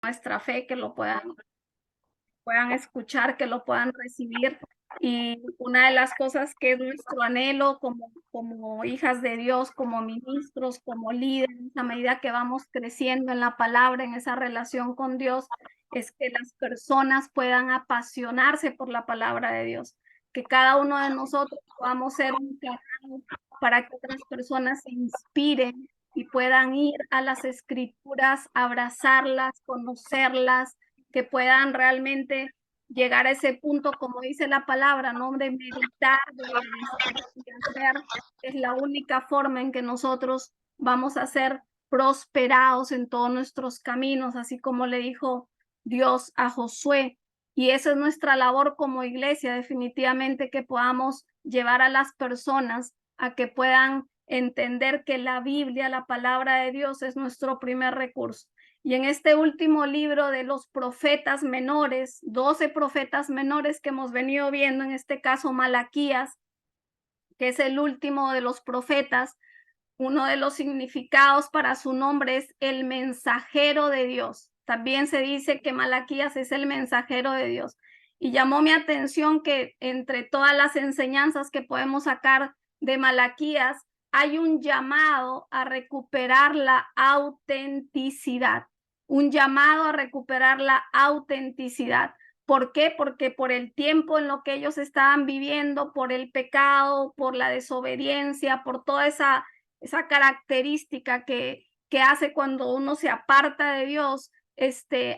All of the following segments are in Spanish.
nuestra fe, que lo puedan escuchar, que lo puedan recibir. Y una de las cosas que es nuestro anhelo como hijas de Dios, como ministros, como líderes, a medida que vamos creciendo en la palabra, en esa relación con Dios, es que las personas puedan apasionarse por la palabra de Dios, que cada uno de nosotros podamos ser un canal para que otras personas se inspiren y puedan ir a las escrituras, abrazarlas, conocerlas, que puedan realmente llegar a ese punto, como dice la palabra, ¿no? De meditar, de obedecer, de hacer. Es la única forma en que nosotros vamos a ser prosperados en todos nuestros caminos, así como le dijo Dios a Josué. Y esa es nuestra labor como iglesia, definitivamente, que podamos llevar a las personas a que puedan entender que la Biblia, la palabra de Dios, es nuestro primer recurso. Y en este último libro de los profetas menores, 12 profetas menores que hemos venido viendo, en este caso Malaquías, que es el último de los profetas, uno de los significados para su nombre es el mensajero de Dios. También se dice que Malaquías es el mensajero de Dios. Y llamó mi atención que entre todas las enseñanzas que podemos sacar de Malaquías, hay un llamado a recuperar la autenticidad, un llamado a recuperar la autenticidad. ¿Por qué? Porque por el tiempo en lo que ellos estaban viviendo, por el pecado, por la desobediencia, por toda esa característica que hace cuando uno se aparta de Dios,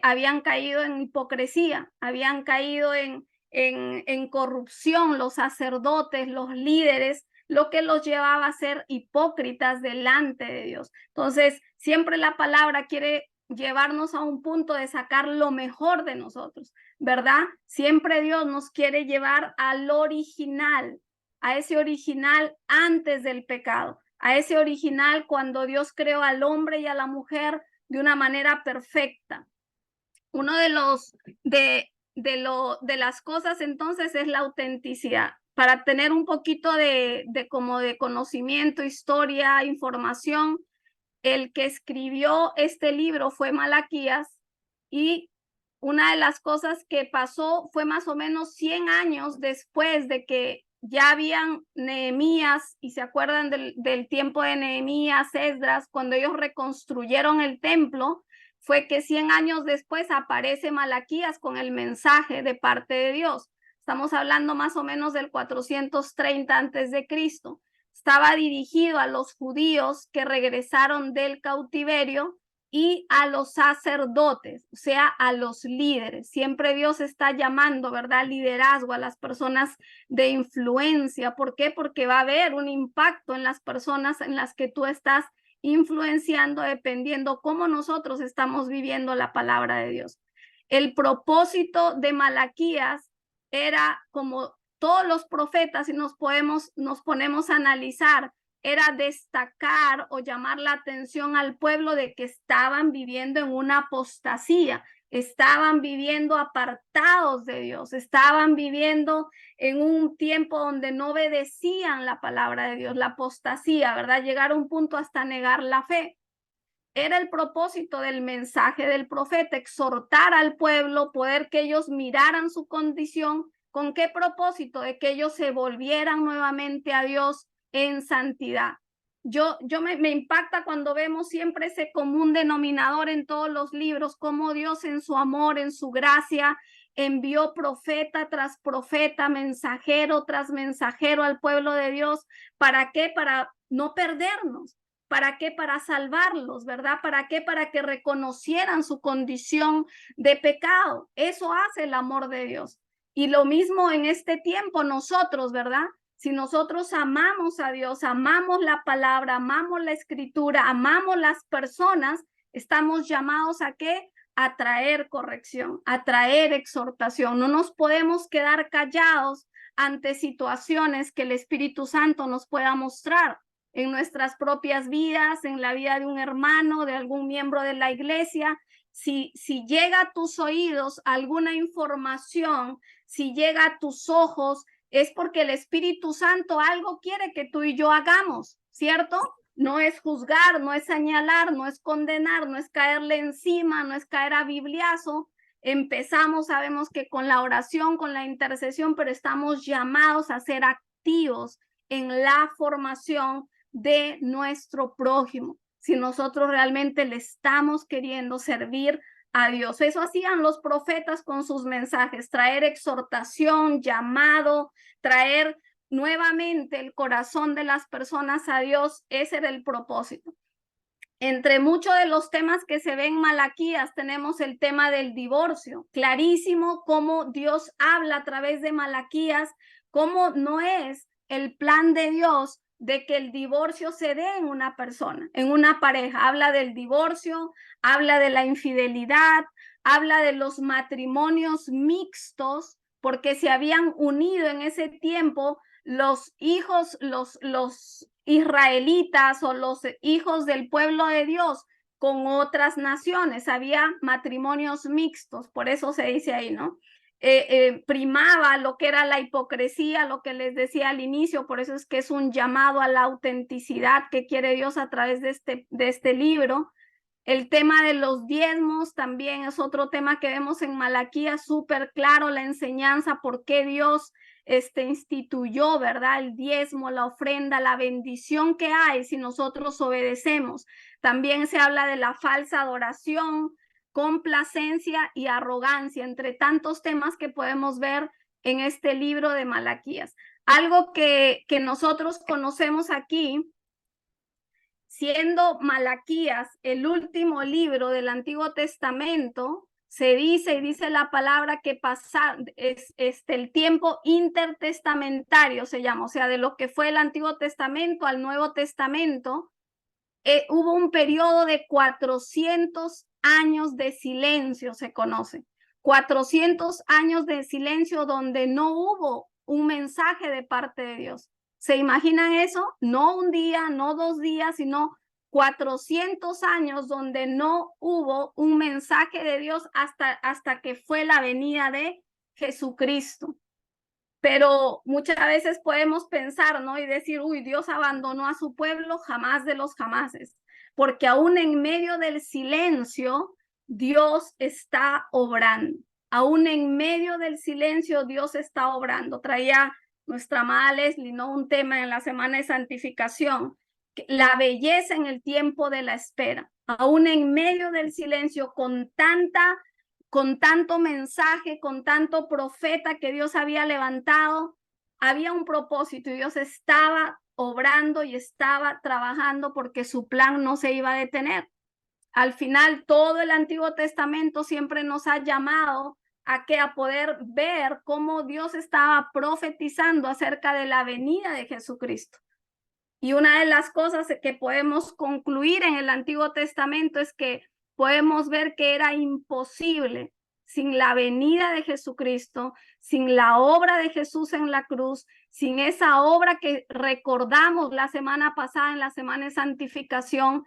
habían caído en hipocresía, habían caído en corrupción los sacerdotes, los líderes, lo que los llevaba a ser hipócritas delante de Dios. Entonces, siempre la palabra quiere llevarnos a un punto de sacar lo mejor de nosotros, ¿verdad? Siempre Dios nos quiere llevar al original, a ese original antes del pecado, a ese original cuando Dios creó al hombre y a la mujer de una manera perfecta. Uno de las cosas entonces es la autenticidad. Para tener un poquito como de conocimiento, historia, información, el que escribió este libro fue Malaquías, y una de las cosas que pasó fue más o menos 100 años después de que ya habían Nehemías, y se acuerdan del tiempo de Nehemías, Esdras, cuando ellos reconstruyeron el templo, fue que 100 años después aparece Malaquías con el mensaje de parte de Dios. Estamos hablando más o menos del 430 antes de Cristo. Estaba dirigido a los judíos que regresaron del cautiverio y a los sacerdotes, o sea, a los líderes. Siempre Dios está llamando, ¿verdad? Liderazgo a las personas de influencia. ¿Por qué? Porque va a haber un impacto en las personas en las que tú estás influenciando, dependiendo cómo nosotros estamos viviendo la palabra de Dios. El propósito de Malaquías era, como todos los profetas, y nos ponemos a analizar, era destacar o llamar la atención al pueblo de que estaban viviendo en una apostasía, estaban viviendo apartados de Dios, estaban viviendo en un tiempo donde no obedecían la palabra de Dios, la apostasía, ¿verdad? Llegar a un punto hasta negar la fe. Era el propósito del mensaje del profeta, exhortar al pueblo, poder que ellos miraran su condición. ¿Con qué propósito? De que ellos se volvieran nuevamente a Dios en santidad. Me impacta cuando vemos siempre ese común denominador en todos los libros, cómo Dios en su amor, en su gracia, envió profeta tras profeta, mensajero tras mensajero al pueblo de Dios. ¿Para qué? Para no perdernos. ¿Para qué? Para salvarlos, ¿verdad? ¿Para qué? Para que reconocieran su condición de pecado. Eso hace el amor de Dios. Y lo mismo en este tiempo nosotros, ¿verdad? Si nosotros amamos a Dios, amamos la palabra, amamos la escritura, amamos las personas, estamos llamados ¿a qué? A traer corrección, a traer exhortación. No nos podemos quedar callados ante situaciones que el Espíritu Santo nos pueda mostrar en nuestras propias vidas, en la vida de un hermano, de algún miembro de la iglesia. Si llega a tus oídos alguna información, si llega a tus ojos, es porque el Espíritu Santo algo quiere que tú y yo hagamos, ¿cierto? No es juzgar, no es señalar, no es condenar, no es caerle encima, no es caer a bibliazo. Empezamos, sabemos que con la oración, con la intercesión, pero estamos llamados a ser activos en la formación de nuestro prójimo. Si nosotros realmente le estamos queriendo servir a Dios. Eso hacían los profetas con sus mensajes, traer exhortación, llamado, traer nuevamente el corazón de las personas a Dios. Ese era el propósito. Entre muchos de los temas que se ven en Malaquías tenemos el tema del divorcio. Clarísimo cómo Dios habla a través de Malaquías, cómo no es el plan de Dios de que el divorcio se dé en una persona, en una pareja. Habla del divorcio, habla de la infidelidad, habla de los matrimonios mixtos, porque se habían unido en ese tiempo los hijos, los israelitas o los hijos del pueblo de Dios con otras naciones. Había matrimonios mixtos, por eso se dice ahí, ¿no? Primaba lo que era la hipocresía, lo que les decía al inicio, por eso es que es un llamado a la autenticidad que quiere Dios a través de este libro. El tema de los diezmos también es otro tema que vemos en Malaquías, súper claro la enseñanza, por qué Dios instituyó, ¿verdad? El diezmo, la ofrenda, la bendición que hay si nosotros obedecemos. También se habla de la falsa adoración, complacencia y arrogancia, entre tantos temas que podemos ver en este libro de Malaquías. Algo que nosotros conocemos aquí, siendo Malaquías el último libro del Antiguo Testamento, se dice y dice la palabra que es el tiempo intertestamentario, se llama, o sea, de lo que fue el Antiguo Testamento al Nuevo Testamento, hubo un periodo de 400 años de silencio, se conoce. 400 años de silencio donde no hubo un mensaje de parte de Dios. ¿Se imaginan eso? No un día, no 2 días, sino 400 años donde no hubo un mensaje de Dios hasta que fue la venida de Jesucristo. Pero muchas veces podemos pensar, ¿no? Y decir, uy, Dios abandonó a su pueblo, jamás de los jamases. Porque aún en medio del silencio, Dios está obrando. Aún en medio del silencio, Dios está obrando. Traía nuestra amada Leslie, ¿no? Un tema en la semana de santificación, la belleza en el tiempo de la espera. Aún en medio del silencio, con tanto mensaje, con tanto profeta que Dios había levantado, había un propósito y Dios estaba obrando y estaba trabajando porque su plan no se iba a detener. Al final, todo el Antiguo Testamento siempre nos ha llamado a poder ver cómo Dios estaba profetizando acerca de la venida de Jesucristo. Y una de las cosas que podemos concluir en el Antiguo Testamento es que podemos ver que era imposible sin la venida de Jesucristo, sin la obra de Jesús en la cruz, sin esa obra que recordamos la semana pasada en la semana de santificación,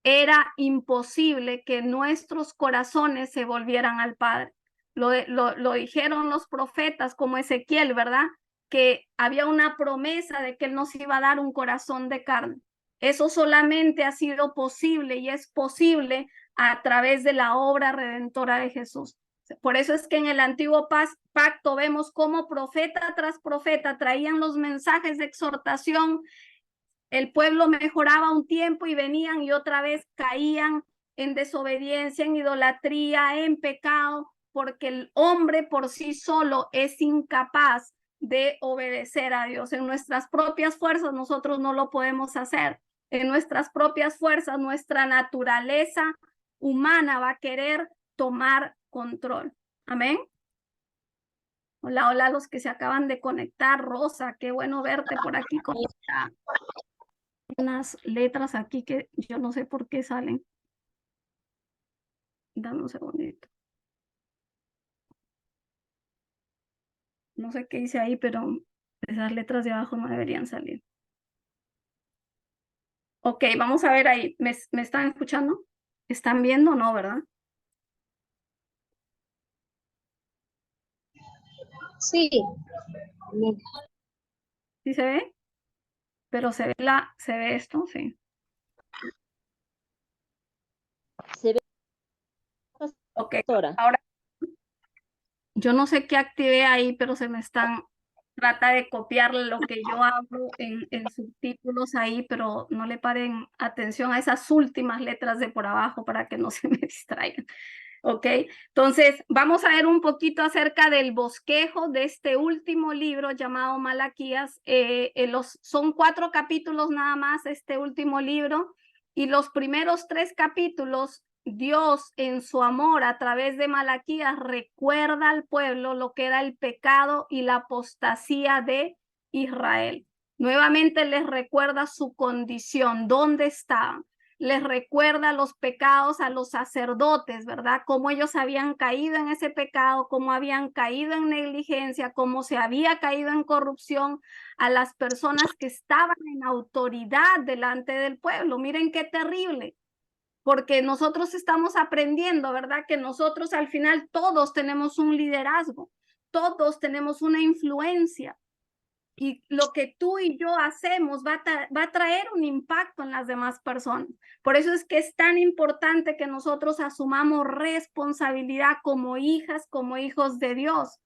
era imposible que nuestros corazones se volvieran al Padre. Lo dijeron los profetas como Ezequiel, ¿verdad? Que había una promesa de que Él nos iba a dar un corazón de carne. Eso solamente ha sido posible y es posible a través de la obra redentora de Jesús. Por eso es que en el antiguo pacto vemos cómo profeta tras profeta traían los mensajes de exhortación. El pueblo mejoraba un tiempo y venían y otra vez caían en desobediencia, en idolatría, en pecado, porque el hombre por sí solo es incapaz de obedecer a Dios. En nuestras propias fuerzas nosotros no lo podemos hacer. En nuestras propias fuerzas, nuestra naturaleza humana va a querer tomar control. Amén. Hola, hola, los que se acaban de conectar. Rosa, qué bueno verte por aquí. Unas letras aquí que yo no sé por qué salen. Dame un segundito. No sé qué dice ahí, pero esas letras de abajo no deberían salir. Ok, vamos a ver ahí. ¿Me están escuchando? ¿Están viendo? No, ¿verdad? Sí. ¿Sí se ve? Pero se ve esto, sí. Ok, Pastora. ahora yo no sé qué activé ahí, pero se me están, trata de copiar lo que yo hablo en subtítulos ahí, pero no le paren atención a esas últimas letras de por abajo para que no se me distraigan. Ok, entonces vamos a ver un poquito acerca del bosquejo de este último libro llamado Malaquías. Son 4 capítulos nada más este último libro, y los primeros 3 capítulos, Dios en su amor a través de Malaquías recuerda al pueblo lo que era el pecado y la apostasía de Israel. Nuevamente les recuerda su condición, dónde estaban. Les recuerda los pecados a los sacerdotes, ¿verdad? Cómo ellos habían caído en ese pecado, cómo habían caído en negligencia, cómo se había caído en corrupción a las personas que estaban en autoridad delante del pueblo. Miren qué terrible, porque nosotros estamos aprendiendo, ¿verdad? Que nosotros al final todos tenemos un liderazgo, todos tenemos una influencia. Y lo que tú y yo hacemos va a traer un impacto en las demás personas. Por eso es que es tan importante que nosotros asumamos responsabilidad como hijas, como hijos de Dios.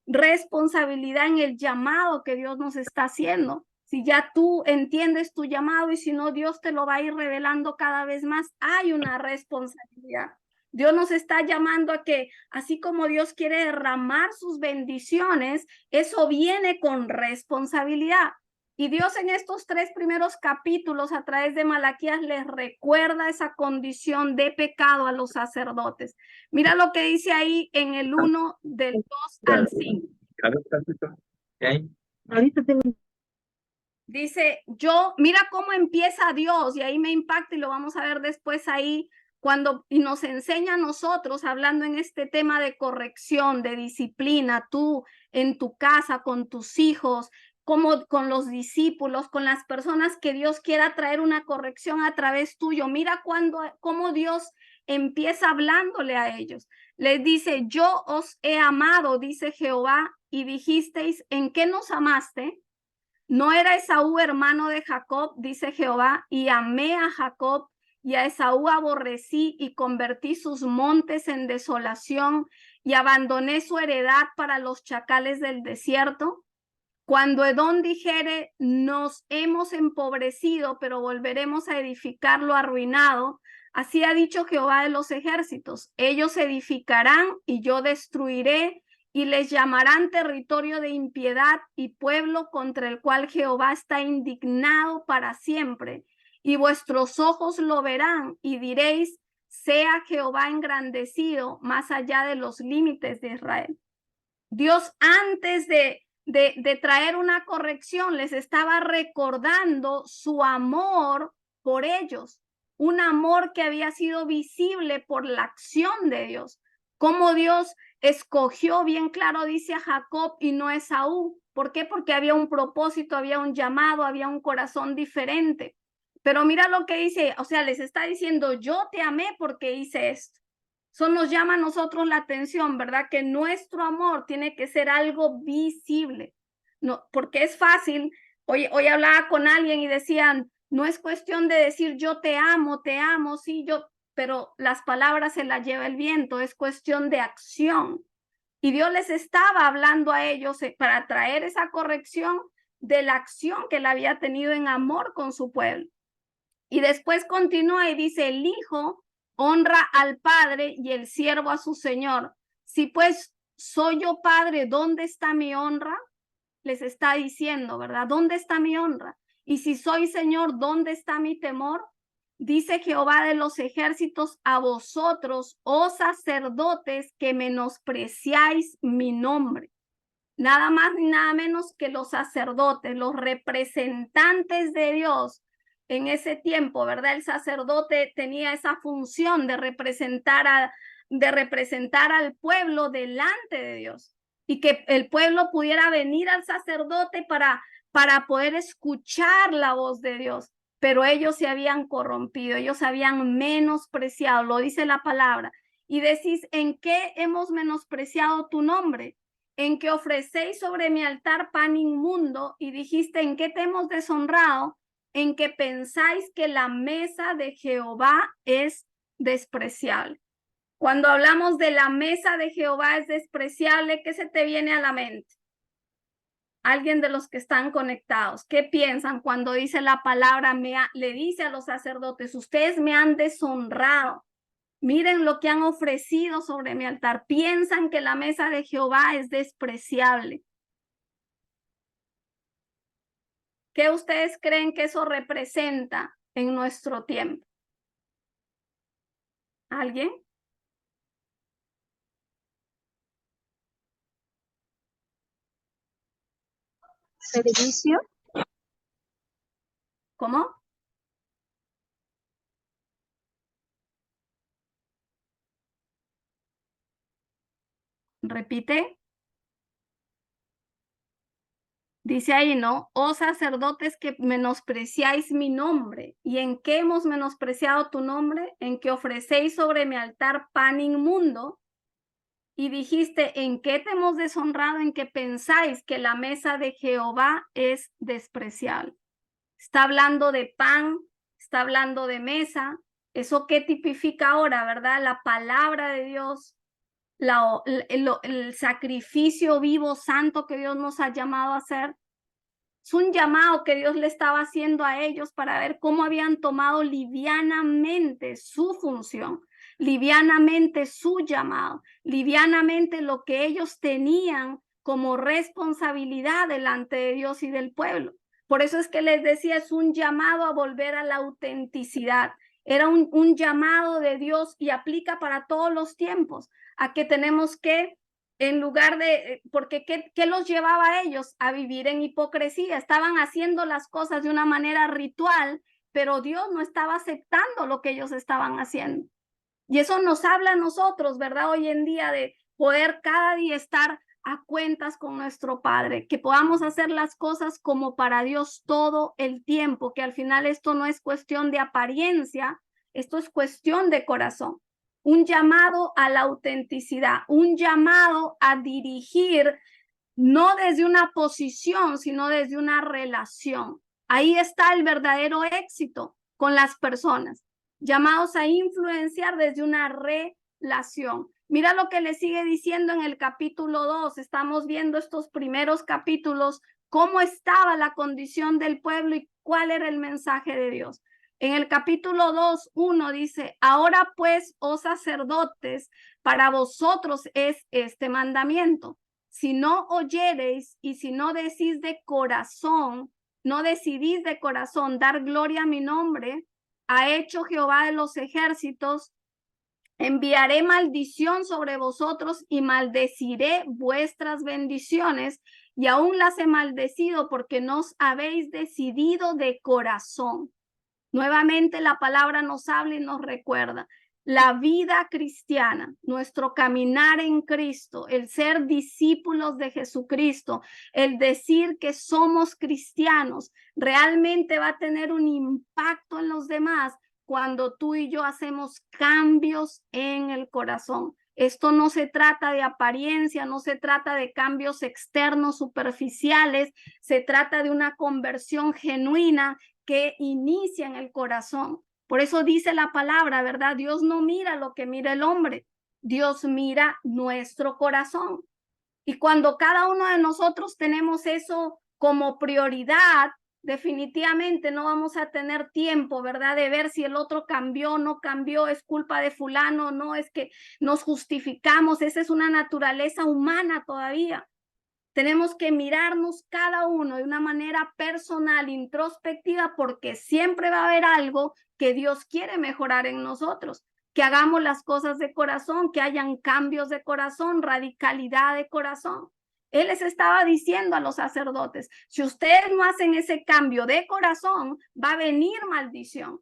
Responsabilidad en el llamado que Dios nos está haciendo. Si ya tú entiendes tu llamado y si no, Dios te lo va a ir revelando cada vez más. Hay una responsabilidad. Dios nos está llamando a que, así como Dios quiere derramar sus bendiciones, eso viene con responsabilidad. Y Dios en estos 3 primeros capítulos a través de Malaquías les recuerda esa condición de pecado a los sacerdotes. Mira lo que dice ahí en el 1 del 2 al 5. Dice, mira cómo empieza Dios, y ahí me impacta y lo vamos a ver después ahí, y nos enseña a nosotros, hablando en este tema de corrección, de disciplina, tú en tu casa, con tus hijos, como con los discípulos, con las personas que Dios quiera traer una corrección a través tuyo. Mira cómo Dios empieza hablándole a ellos. Les dice, yo os he amado, dice Jehová, y dijisteis, ¿en qué nos amaste? ¿No era Esaú hermano de Jacob, dice Jehová, y amé a Jacob y a Esaú aborrecí y convertí sus montes en desolación y abandoné su heredad para los chacales del desierto? Cuando Edom dijere, nos hemos empobrecido, pero volveremos a edificar lo arruinado, así ha dicho Jehová de los ejércitos, ellos edificarán y yo destruiré, y les llamarán territorio de impiedad y pueblo contra el cual Jehová está indignado para siempre. Y vuestros ojos lo verán y diréis, sea Jehová engrandecido más allá de los límites de Israel. Dios, antes de traer una corrección, les estaba recordando su amor por ellos, un amor que había sido visible por la acción de Dios. Cómo Dios escogió, bien claro, dice a Jacob y no a Esaú. ¿Por qué? Porque había un propósito, había un llamado, había un corazón diferente. Pero mira lo que dice, o sea, les está diciendo, yo te amé porque hice esto. Eso nos llama a nosotros la atención, ¿verdad? Que nuestro amor tiene que ser algo visible. No, porque es fácil. Hoy hablaba con alguien y decían, no es cuestión de decir yo te amo, sí, pero las palabras se las lleva el viento, es cuestión de acción. Y Dios les estaba hablando a ellos para traer esa corrección de la acción que él había tenido en amor con su pueblo. Y después continúa y dice, el hijo honra al padre y el siervo a su señor. Si pues soy yo padre, ¿dónde está mi honra? Les está diciendo, ¿verdad? ¿Dónde está mi honra? Y si soy señor, ¿dónde está mi temor? Dice Jehová de los ejércitos a vosotros, oh sacerdotes, que menospreciáis mi nombre. Nada más ni nada menos que los sacerdotes, los representantes de Dios en ese tiempo, ¿verdad? El sacerdote tenía esa función de representar al pueblo delante de Dios, y que el pueblo pudiera venir al sacerdote para poder escuchar la voz de Dios. Pero ellos se habían corrompido, ellos habían menospreciado, lo dice la palabra. Y decís, ¿en qué hemos menospreciado tu nombre? En que ofrecéis sobre mi altar pan inmundo, y dijiste, ¿en qué te hemos deshonrado? En que pensáis que la mesa de Jehová es despreciable. Cuando hablamos de la mesa de Jehová es despreciable, ¿qué se te viene a la mente? Alguien de los que están conectados, ¿qué piensan cuando dice la palabra, le dice a los sacerdotes, ustedes me han deshonrado? Miren lo que han ofrecido sobre mi altar. Piensan que la mesa de Jehová es despreciable. ¿Qué ustedes creen que eso representa en nuestro tiempo? ¿Alguien? Servicio. ¿Cómo? Repite. Dice ahí, ¿no? Oh sacerdotes que menospreciáis mi nombre. ¿Y en qué hemos menospreciado tu nombre? En que ofrecéis sobre mi altar pan inmundo. Y dijiste, ¿en qué te hemos deshonrado? En que pensáis que la mesa de Jehová es despreciable. Está hablando de pan, está hablando de mesa. ¿Eso qué tipifica ahora, verdad? La palabra de Dios, el sacrificio vivo, santo que Dios nos ha llamado a hacer. Es un llamado que Dios le estaba haciendo a ellos para ver cómo habían tomado livianamente su función, livianamente su llamado, livianamente lo que ellos tenían como responsabilidad delante de Dios y del pueblo. Por eso es que les decía, es un llamado a volver a la autenticidad. Era un llamado de Dios y aplica para todos los tiempos, a que tenemos que en lugar de, porque ¿qué los llevaba a ellos? A vivir en hipocresía. Estaban haciendo las cosas de una manera ritual, pero Dios no estaba aceptando lo que ellos estaban haciendo. Y eso nos habla a nosotros, ¿verdad? Hoy en día de poder cada día estar a cuentas con nuestro Padre, que podamos hacer las cosas como para Dios todo el tiempo, que al final esto no es cuestión de apariencia, esto es cuestión de corazón. Un llamado a la autenticidad, un llamado a dirigir no desde una posición, sino desde una relación. Ahí está el verdadero éxito con las personas, llamados a influenciar desde una relación. Mira lo que le sigue diciendo en el capítulo 2. Estamos viendo estos primeros capítulos, cómo estaba la condición del pueblo y cuál era el mensaje de Dios. En el capítulo 2, 1 dice, ahora pues, oh sacerdotes, para vosotros es este mandamiento. Si no oyereis y si no decís de corazón, no decidís de corazón dar gloria a mi nombre, ha hecho Jehová de los ejércitos, enviaré maldición sobre vosotros y maldeciré vuestras bendiciones, y aún las he maldecido porque no os habéis decidido de corazón. Nuevamente la palabra nos habla y nos recuerda. La vida cristiana, nuestro caminar en Cristo, el ser discípulos de Jesucristo, el decir que somos cristianos, realmente va a tener un impacto en los demás cuando tú y yo hacemos cambios en el corazón. Esto no se trata de apariencia, no se trata de cambios externos superficiales, se trata de una conversión genuina que inicia en el corazón. Por eso dice la palabra, ¿verdad? Dios no mira lo que mira el hombre, Dios mira nuestro corazón. Y cuando cada uno de nosotros tenemos eso como prioridad, definitivamente no vamos a tener tiempo, ¿verdad? De ver si el otro cambió o no cambió, es culpa de fulano, no, es que nos justificamos, esa es una naturaleza humana todavía. Tenemos que mirarnos cada uno de una manera personal, introspectiva, porque siempre va a haber algo que Dios quiere mejorar en nosotros, que hagamos las cosas de corazón, que hayan cambios de corazón, radicalidad de corazón. Él les estaba diciendo a los sacerdotes, si ustedes no hacen ese cambio de corazón, va a venir maldición,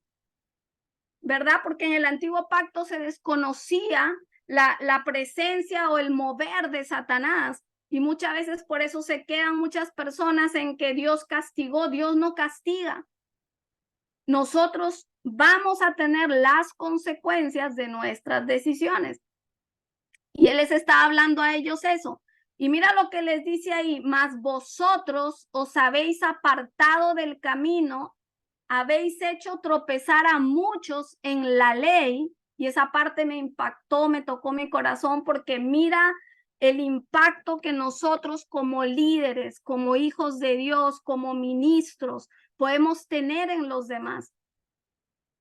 ¿verdad? Porque en el antiguo pacto se desconocía la presencia o el mover de Satanás. Y muchas veces por eso se quedan muchas personas en que Dios castigó. Dios no castiga. Nosotros vamos a tener las consecuencias de nuestras decisiones. Y Él les está hablando a ellos eso. Y mira lo que les dice ahí, mas vosotros os habéis apartado del camino, habéis hecho tropezar a muchos en la ley Y esa parte me impactó, me tocó mi corazón, porque mira el impacto que nosotros como líderes, como hijos de Dios, como ministros, podemos tener en los demás.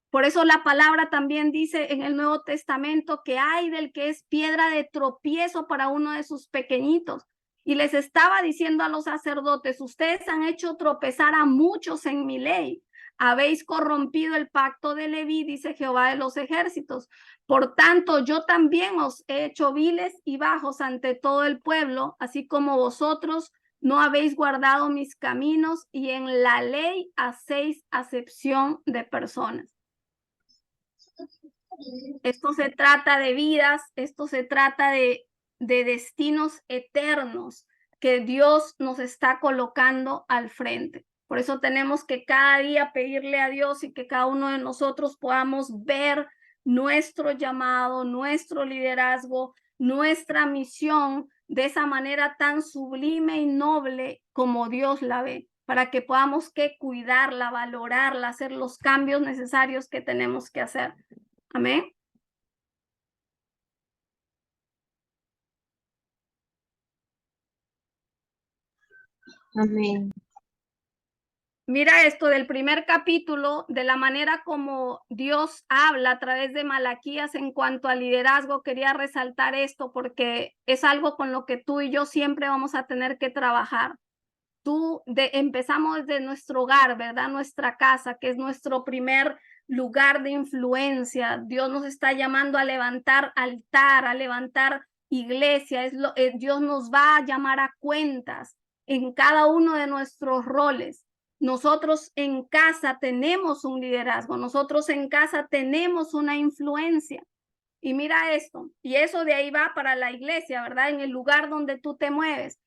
Por eso la palabra también dice en el Nuevo Testamento que hay del que es piedra de tropiezo para uno de sus pequeñitos. Y les estaba diciendo a los sacerdotes, ustedes han hecho tropezar a muchos en mi ley. Habéis corrompido el pacto de Leví, dice Jehová de los ejércitos. Por tanto, yo también os he hecho viles y bajos ante todo el pueblo, así como vosotros no habéis guardado mis caminos, y en la ley hacéis acepción de personas. Esto se trata de vidas, esto se trata de destinos eternos que Dios nos está colocando al frente. Por eso tenemos que cada día pedirle a Dios y que cada uno de nosotros podamos ver nuestro llamado, nuestro liderazgo, nuestra misión de esa manera tan sublime y noble como Dios la ve, para que podamos que cuidarla, valorarla, hacer los cambios necesarios que tenemos que hacer. Amén. Amén. Mira esto del primer capítulo, de la manera como Dios habla a través de Malaquías en cuanto al liderazgo. Quería resaltar esto porque es algo con lo que tú y yo siempre vamos a tener que trabajar. Empezamos desde nuestro hogar, ¿verdad? Nuestra casa, que es nuestro primer lugar de influencia. Dios nos está llamando a levantar altar, a levantar iglesia. Dios nos va a llamar a cuentas en cada uno de nuestros roles. Nosotros en casa tenemos un liderazgo, nosotros en casa tenemos una influencia. Y mira esto, y eso de ahí va para la iglesia, ¿verdad? En el lugar donde tú te mueves.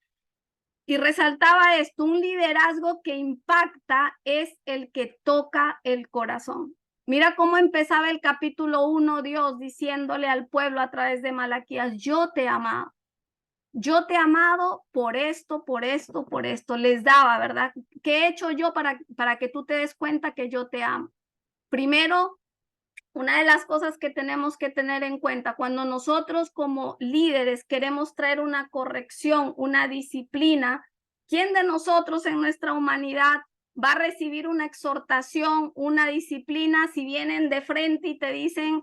Y resaltaba esto, un liderazgo que impacta es el que toca el corazón. Mira cómo empezaba el capítulo 1, Dios diciéndole al pueblo a través de Malaquías, yo te he amado. Yo te he amado por esto, por esto, por esto. Les daba, ¿verdad? ¿Qué he hecho yo para que tú te des cuenta que yo te amo? Primero, una de las cosas que tenemos que tener en cuenta cuando nosotros como líderes queremos traer una corrección, una disciplina, ¿quién de nosotros en nuestra humanidad va a recibir una exhortación, una disciplina si vienen de frente y te dicen,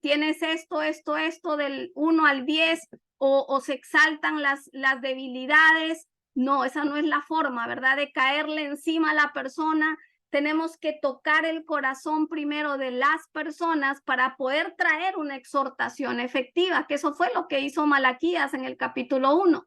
tienes esto del 1 al 10 o se exaltan las debilidades? No, esa no es la forma, ¿verdad? De caerle encima a la persona. Tenemos que tocar el corazón primero de las personas para poder traer una exhortación efectiva, que eso fue lo que hizo Malaquías en el capítulo 1.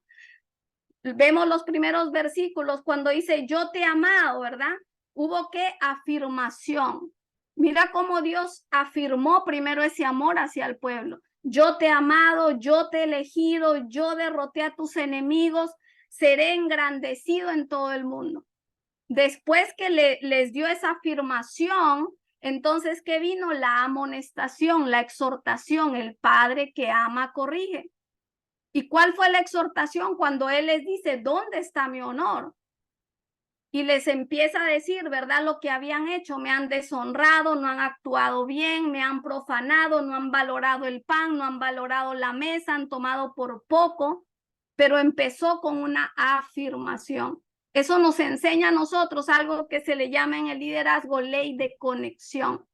Vemos los primeros versículos cuando dice, yo te he amado, ¿verdad? Hubo que afirmación. Mira cómo Dios afirmó primero ese amor hacia el pueblo. Yo te he amado, yo te he elegido, yo derroté a tus enemigos, seré engrandecido en todo el mundo. Después que les dio esa afirmación, entonces que vino la amonestación, la exhortación, el padre que ama corrige. ¿Y cuál fue la exhortación? Cuando él les dice, ¿dónde está mi honor? Y les empieza a decir, ¿verdad? Lo que habían hecho, me han deshonrado, no han actuado bien, me han profanado, no han valorado el pan, no han valorado la mesa, han tomado por poco, pero empezó con una afirmación. Eso nos enseña a nosotros algo que se le llama en el liderazgo ley de conexión.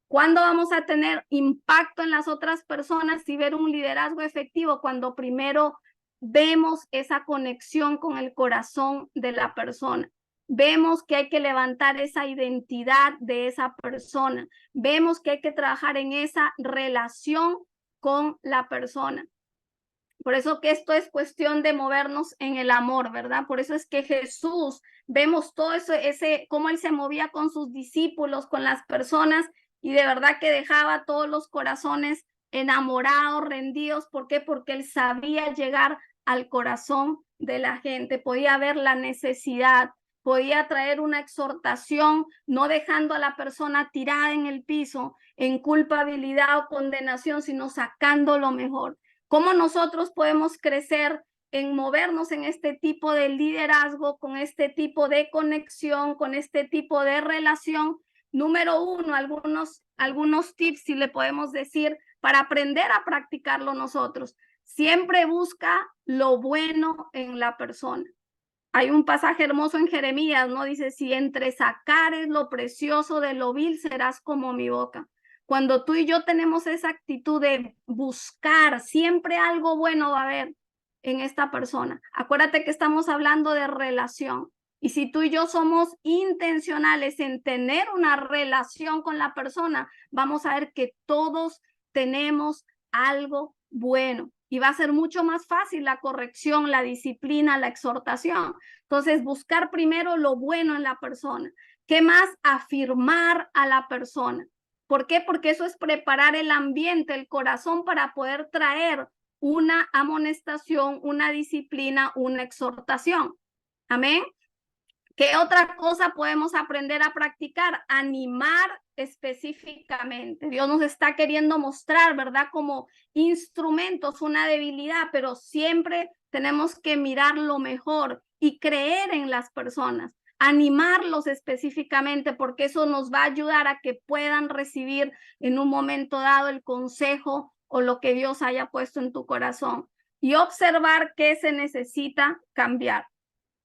¿Cuándo vamos a tener impacto en las otras personas y ver un liderazgo efectivo? Cuando primero vemos esa conexión con el corazón de la persona. Vemos que hay que levantar esa identidad de esa persona. Vemos que hay que trabajar en esa relación con la persona. Por eso que esto es cuestión de movernos en el amor, ¿verdad? Por eso es que Jesús, vemos todo eso, cómo él se movía con sus discípulos, con las personas, y de verdad que dejaba todos los corazones enamorados, rendidos. ¿Por qué? Porque él sabía llegar al corazón de la gente, podía ver la necesidad, podía traer una exhortación, no dejando a la persona tirada en el piso, en culpabilidad o condenación, sino sacando lo mejor. ¿Cómo nosotros podemos crecer en movernos en este tipo de liderazgo, con este tipo de conexión, con este tipo de relación? Número uno, algunos algunos tips, si le podemos decir, para aprender a practicarlo nosotros. Siempre busca lo bueno en la persona. Hay un pasaje hermoso en Jeremías, ¿no? Dice, si entre sacares lo precioso de lo vil, serás como mi boca. Cuando tú y yo tenemos esa actitud de buscar, siempre algo bueno va a haber en esta persona. Acuérdate que estamos hablando de relación. Y si tú y yo somos intencionales en tener una relación con la persona, vamos a ver que todos tenemos algo bueno. Y va a ser mucho más fácil la corrección, la disciplina, la exhortación. Entonces, buscar primero lo bueno en la persona. ¿Qué más? Afirmar a la persona. ¿Por qué? Porque eso es preparar el ambiente, el corazón para poder traer una amonestación, una disciplina, una exhortación. Amén. ¿Qué otra cosa podemos aprender a practicar? Animar específicamente. Dios nos está queriendo mostrar, ¿verdad? Como instrumentos, una debilidad, pero siempre tenemos que mirar lo mejor y creer en las personas, animarlos específicamente, porque eso nos va a ayudar a que puedan recibir en un momento dado el consejo o lo que Dios haya puesto en tu corazón y observar qué se necesita cambiar.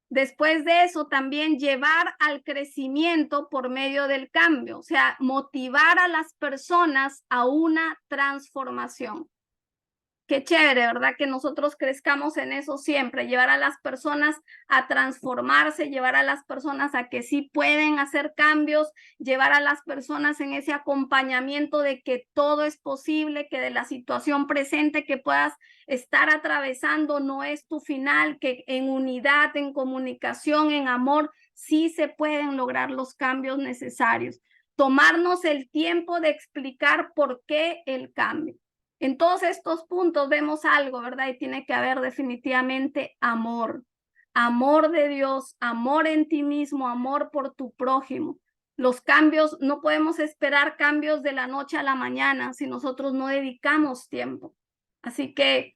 Después de eso, también llevar al crecimiento por medio del cambio, o sea, motivar a las personas a una transformación. Qué chévere, ¿verdad? Que nosotros crezcamos en eso siempre, llevar a las personas a transformarse, llevar a las personas a que sí pueden hacer cambios, llevar a las personas en ese acompañamiento de que todo es posible, que de la situación presente que puedas estar atravesando no es tu final, que en unidad, en comunicación, en amor, sí se pueden lograr los cambios necesarios. Tomarnos el tiempo de explicar por qué el cambio. En todos estos puntos vemos algo, ¿verdad? Y tiene que haber definitivamente amor. Amor de Dios, amor en ti mismo, amor por tu prójimo. Los cambios, no podemos esperar cambios de la noche a la mañana si nosotros no dedicamos tiempo. Así que,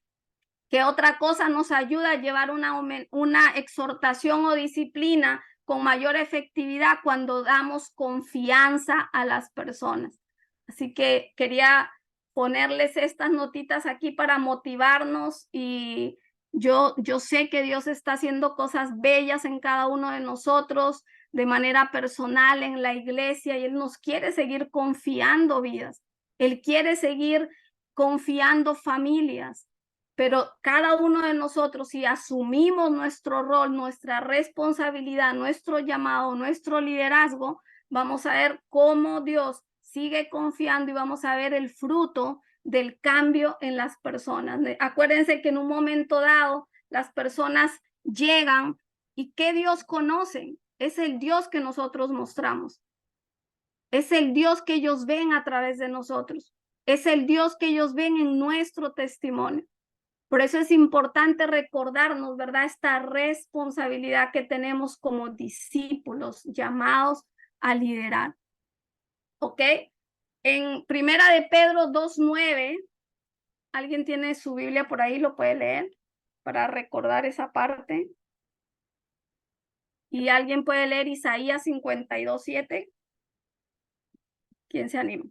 ¿qué otra cosa nos ayuda a llevar una exhortación o disciplina con mayor efectividad cuando damos confianza a las personas? Así que quería ponerles estas notitas aquí para motivarnos y yo sé que Dios está haciendo cosas bellas en cada uno de nosotros de manera personal en la iglesia y Él nos quiere seguir confiando vidas. Él quiere seguir confiando familias, pero cada uno de nosotros, si asumimos nuestro rol, nuestra responsabilidad, nuestro llamado, nuestro liderazgo, vamos a ver cómo Dios sigue confiando y vamos a ver el fruto del cambio en las personas. Acuérdense que en un momento dado las personas llegan y ¿qué Dios conocen? Es el Dios que nosotros mostramos. Es el Dios que ellos ven a través de nosotros. Es el Dios que ellos ven en nuestro testimonio. Por eso es importante recordarnos, ¿verdad? Esta responsabilidad que tenemos como discípulos llamados a liderar. ¿Ok? En Primera de Pedro 2:9, ¿alguien tiene su Biblia por ahí? ¿Lo puede leer para recordar esa parte? ¿Y alguien puede leer Isaías 52:7? ¿Quién se anima?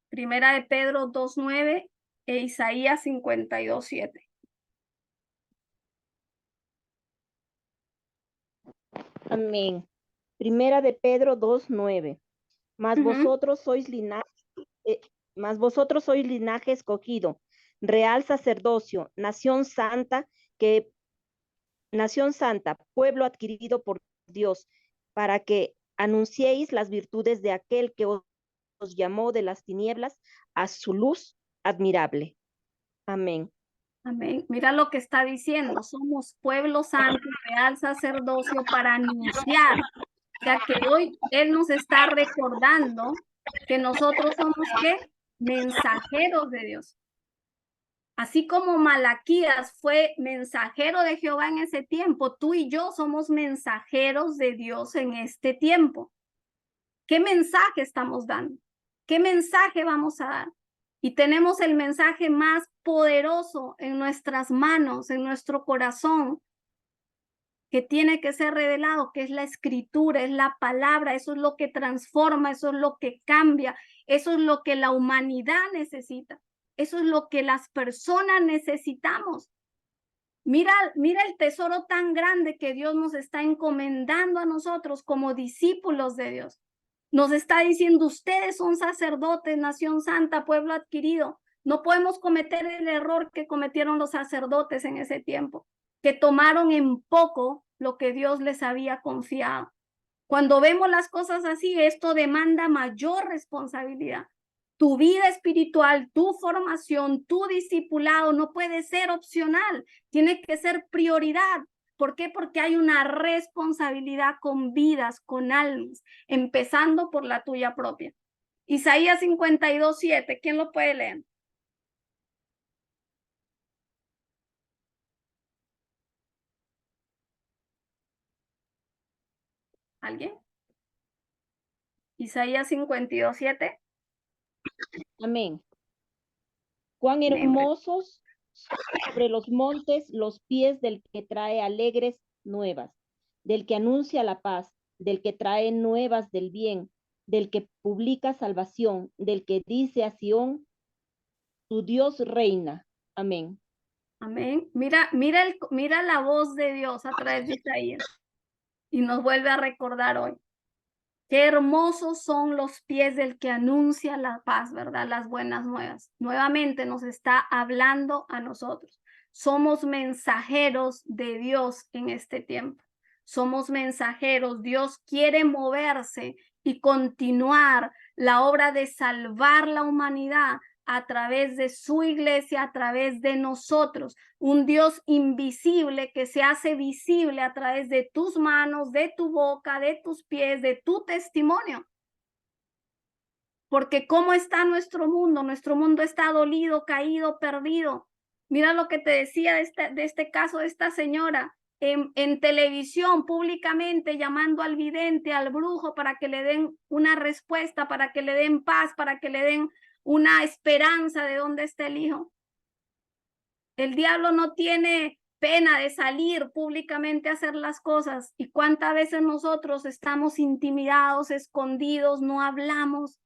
Primera de Pedro 2:9 e Isaías 52:7. Amén. Primera de Pedro 2:9. Mas vosotros sois linaje escogido, real sacerdocio, nación santa, pueblo adquirido por Dios, para que anunciéis las virtudes de aquel que os llamó de las tinieblas a su luz admirable. Amén. Amén. Mira lo que está diciendo. Somos pueblo santo, real sacerdocio para anunciar. O sea que hoy Él nos está recordando que nosotros somos ¿qué? Mensajeros de Dios. Así como Malaquías fue mensajero de Jehová en ese tiempo, tú y yo somos mensajeros de Dios en este tiempo. ¿Qué mensaje estamos dando? ¿Qué mensaje vamos a dar? Y tenemos el mensaje más poderoso en nuestras manos, en nuestro corazón, que tiene que ser revelado, que es la escritura, es la palabra, eso es lo que transforma, eso es lo que cambia, Eso es lo que la humanidad necesita. Eso es lo que las personas necesitamos. Mira el tesoro tan grande que Dios nos está encomendando a nosotros como discípulos de Dios. Nos está diciendo, ustedes son sacerdotes, nación santa, pueblo adquirido. No podemos cometer el error que cometieron los sacerdotes en ese tiempo, que tomaron en poco lo que Dios les había confiado. Cuando vemos las cosas así, esto demanda mayor responsabilidad. Tu vida espiritual, tu formación, tu discipulado no puede ser opcional, tiene que ser prioridad. ¿Por qué? Porque hay una responsabilidad con vidas, con almas, empezando por la tuya propia. Isaías 52:7, ¿quién lo puede leer? ¿Alguien? Isaías 52:7. Amén. Cuán hermosos sobre los montes los pies del que trae alegres nuevas, del que anuncia la paz, del que trae nuevas del bien, del que publica salvación, del que dice a Sión, tu Dios reina. Amén. Amén. Mira la voz de Dios a través de Isaías y nos vuelve a recordar hoy. Qué hermosos son los pies del que anuncia la paz, ¿verdad? Las buenas nuevas. Nuevamente nos está hablando a nosotros. Somos mensajeros de Dios en este tiempo. Somos mensajeros. Dios quiere moverse y continuar la obra de salvar la humanidad a través de su iglesia, a través de nosotros. Un Dios invisible que se hace visible a través de tus manos, de tu boca, de tus pies, de tu testimonio. Porque ¿cómo está nuestro mundo? Nuestro mundo está dolido, caído, perdido. Mira lo que te decía de este caso de esta señora en televisión, públicamente, llamando al vidente, al brujo, para que le den una respuesta, para que le den paz, para que le den una esperanza de dónde está el hijo. El diablo no tiene pena de salir públicamente a hacer las cosas. ¿Y cuántas veces nosotros estamos intimidados, escondidos, no hablamos?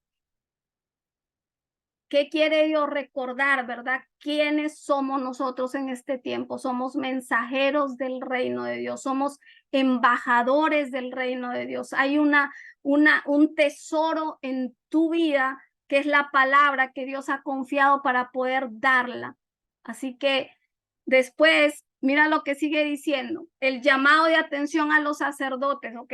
¿Qué quiere Dios recordar, verdad? ¿Quiénes somos nosotros en este tiempo? Somos mensajeros del reino de Dios, somos embajadores del reino de Dios. Hay un tesoro en tu vida que es la palabra que Dios ha confiado para poder darla. Así que después, mira lo que sigue diciendo, el llamado de atención a los sacerdotes, ¿ok?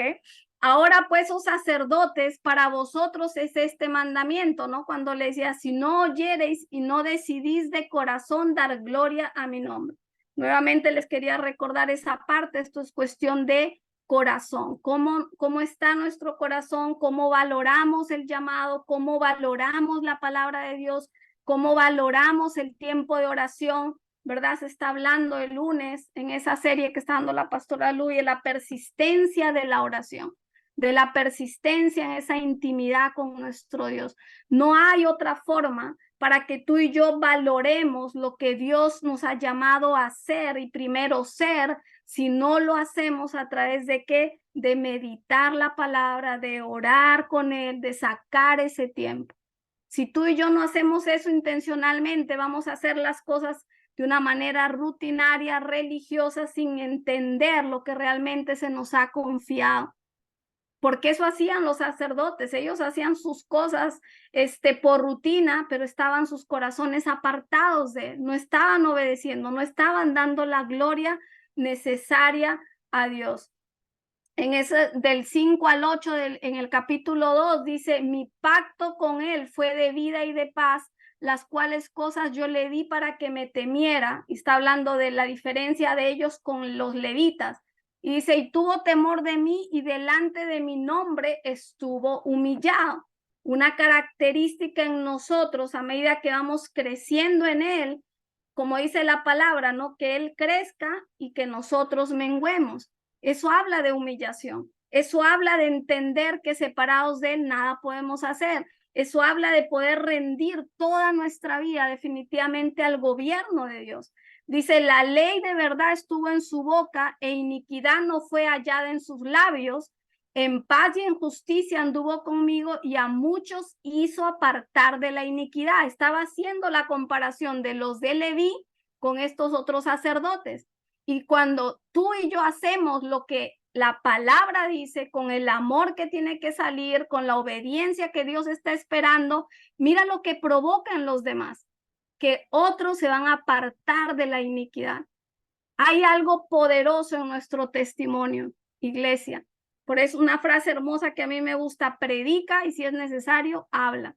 Ahora pues, oh sacerdotes, para vosotros es este mandamiento, ¿no? Cuando le decía, si no oyereis y no decidís de corazón dar gloria a mi nombre. Nuevamente les quería recordar esa parte, esto es cuestión de corazón. ¿Cómo está nuestro corazón? ¿Cómo valoramos el llamado? ¿Cómo valoramos la palabra de Dios? ¿Cómo valoramos el tiempo de oración? ¿Verdad? Se está hablando el lunes en esa serie que está dando la pastora Luis, la persistencia de la oración, de la persistencia en esa intimidad con nuestro Dios. No hay otra forma para que tú y yo valoremos lo que Dios nos ha llamado a hacer y primero ser, si no lo hacemos a través de qué? De meditar la palabra, de orar con Él, de sacar ese tiempo. Si tú y yo no hacemos eso intencionalmente, vamos a hacer las cosas de una manera rutinaria, religiosa, sin entender lo que realmente se nos ha confiado. Porque eso hacían los sacerdotes, ellos hacían sus cosas por rutina, pero estaban sus corazones apartados de él, no estaban obedeciendo, no estaban dando la gloria necesaria a Dios. En ese del 5 al 8 en el capítulo 2 dice, mi pacto con él fue de vida y de paz, las cuales cosas yo le di para que me temiera, y está hablando de la diferencia de ellos con los levitas. Y dice, y tuvo temor de mí y delante de mi nombre estuvo humillado. Una característica en nosotros a medida que vamos creciendo en él, como dice la palabra, ¿no? Que él crezca y que nosotros menguemos. Eso habla de humillación. Eso habla de entender que separados de él nada podemos hacer. Eso habla de poder rendir toda nuestra vida definitivamente al gobierno de Dios. Dice, la ley de verdad estuvo en su boca e iniquidad no fue hallada en sus labios. En paz y en justicia anduvo conmigo y a muchos hizo apartar de la iniquidad. Estaba haciendo la comparación de los de Leví con estos otros sacerdotes. Y cuando tú y yo hacemos lo que la palabra dice, con el amor que tiene que salir, con la obediencia que Dios está esperando, mira lo que provoca en los demás, que otros se van a apartar de la iniquidad. Hay algo poderoso en nuestro testimonio, iglesia. Por eso una frase hermosa que a mí me gusta: predica y si es necesario, habla.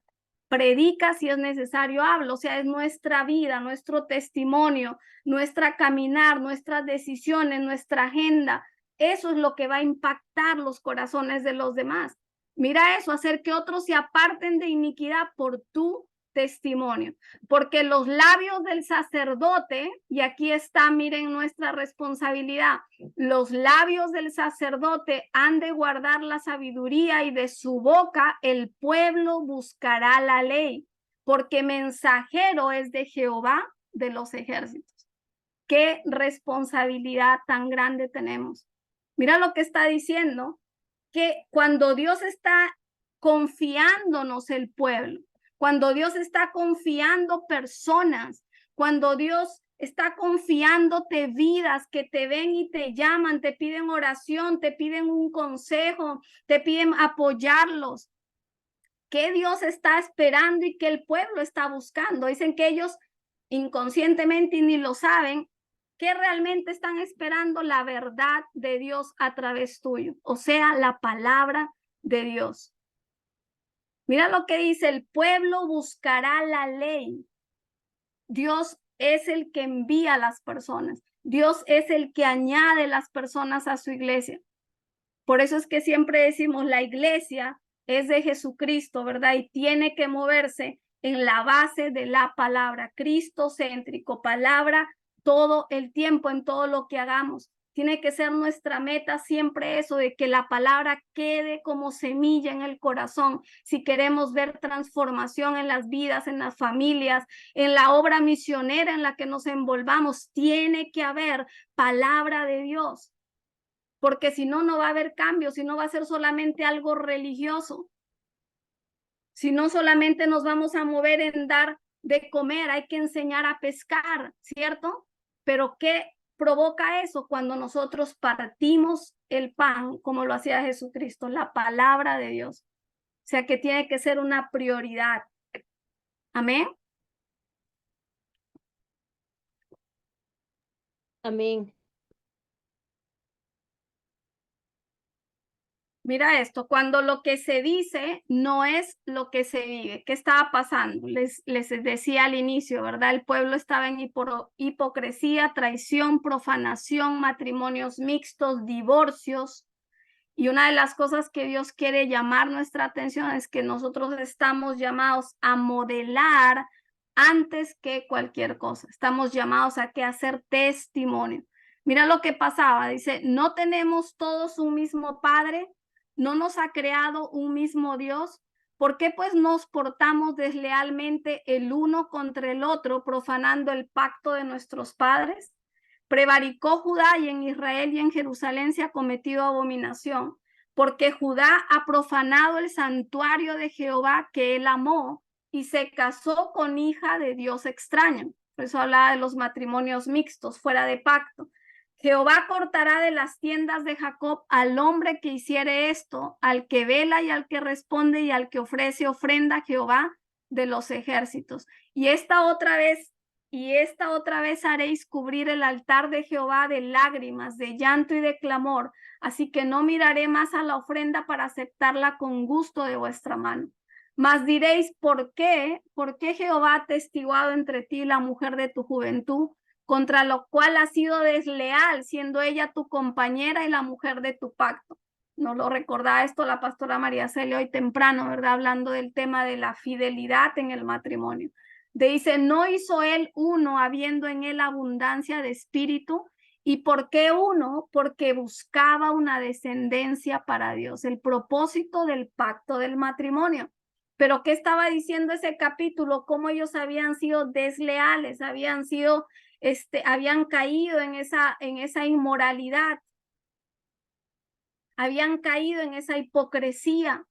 Predica si es necesario, habla. O sea, es nuestra vida, nuestro testimonio, nuestra caminar, nuestras decisiones, nuestra agenda. Eso es lo que va a impactar los corazones de los demás. Mira eso, hacer que otros se aparten de iniquidad por tu testimonio, porque los labios del sacerdote, y aquí está, miren nuestra responsabilidad, los labios del sacerdote han de guardar la sabiduría y de su boca el pueblo buscará la ley, porque mensajero es de Jehová de los ejércitos. Qué responsabilidad tan grande tenemos. Mira lo que está diciendo, que cuando Dios está confiándonos el pueblo, cuando Dios está confiando personas, cuando Dios está confiándote vidas que te ven y te llaman, te piden oración, te piden un consejo, te piden apoyarlos, ¿qué Dios está esperando y qué el pueblo está buscando? Dicen que ellos inconscientemente y ni lo saben, que realmente están esperando la verdad de Dios a través tuyo, o sea, la palabra de Dios. Mira lo que dice: el pueblo buscará la ley. Dios es el que envía a las personas. Dios es el que añade las personas a su iglesia. Por eso es que siempre decimos, la iglesia es de Jesucristo, ¿verdad? Y tiene que moverse en la base de la palabra, cristocéntrico, palabra todo el tiempo en todo lo que hagamos. Tiene que ser nuestra meta siempre eso, de que la palabra quede como semilla en el corazón. Si queremos ver transformación en las vidas, en las familias, en la obra misionera en la que nos envolvamos, tiene que haber palabra de Dios. Porque si no, no va a haber cambio, si no va a ser solamente algo religioso. Si no, solamente nos vamos a mover en dar de comer, hay que enseñar a pescar, ¿cierto? Pero ¿qué provoca eso? Cuando nosotros partimos el pan, como lo hacía Jesucristo, la palabra de Dios. O sea que tiene que ser una prioridad. Amén. Amén. Mira esto, cuando lo que se dice no es lo que se vive. ¿Qué estaba pasando? Les decía al inicio, ¿verdad? El pueblo estaba en hipocresía, traición, profanación, matrimonios mixtos, divorcios. Y una de las cosas que Dios quiere llamar nuestra atención es que nosotros estamos llamados a modelar antes que cualquier cosa. Estamos llamados a que hacer testimonio. Mira lo que pasaba, dice, no tenemos todos un mismo Padre, no nos ha creado un mismo Dios. ¿Por qué pues nos portamos deslealmente el uno contra el otro, profanando el pacto de nuestros padres? Prevaricó Judá y en Israel y en Jerusalén se ha cometido abominación, porque Judá ha profanado el santuario de Jehová que él amó y se casó con hija de Dios extraño. Por eso hablaba de los matrimonios mixtos, fuera de pacto. Jehová cortará de las tiendas de Jacob al hombre que hiciere esto, al que vela y al que responde y al que ofrece ofrenda a Jehová de los ejércitos. Y esta otra vez haréis cubrir el altar de Jehová de lágrimas, de llanto y de clamor, así que no miraré más a la ofrenda para aceptarla con gusto de vuestra mano. Mas diréis, ¿por qué? ¿Por qué Jehová ha testiguado entre ti la mujer de tu juventud, contra lo cual has sido desleal, siendo ella tu compañera y la mujer de tu pacto? Nos lo recordaba esto la pastora María Celia hoy temprano, ¿verdad? Hablando del tema de la fidelidad en el matrimonio. Dice, no hizo él uno habiendo en él abundancia de espíritu. ¿Y por qué uno? Porque buscaba una descendencia para Dios, el propósito del pacto del matrimonio. Pero ¿qué estaba diciendo ese capítulo? Cómo ellos habían sido desleales, habían caído en esa inmoralidad. habían caído en esa hipocresía.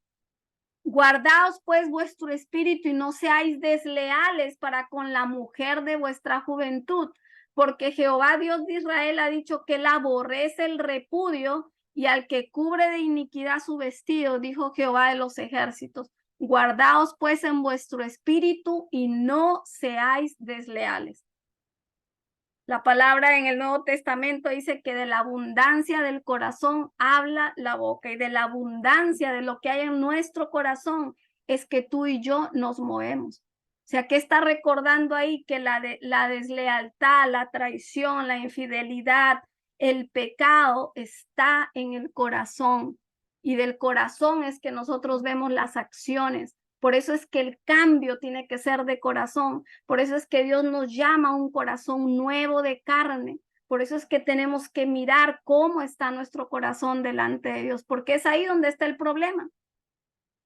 Guardaos pues vuestro espíritu y no seáis desleales para con la mujer de vuestra juventud, porque Jehová Dios de Israel ha dicho que él aborrece el repudio y al que cubre de iniquidad su vestido, dijo Jehová de los ejércitos. Guardaos pues en vuestro espíritu y no seáis desleales. La palabra en el Nuevo Testamento dice que de la abundancia del corazón habla la boca, y de la abundancia de lo que hay en nuestro corazón es que tú y yo nos movemos. O sea, ¿qué está recordando ahí? Que la deslealtad, la traición, la infidelidad, el pecado está en el corazón, y del corazón es que nosotros vemos las acciones. Por eso es que el cambio tiene que ser de corazón. Por eso es que Dios nos llama a un corazón nuevo de carne. Por eso es que tenemos que mirar cómo está nuestro corazón delante de Dios, porque es ahí donde está el problema.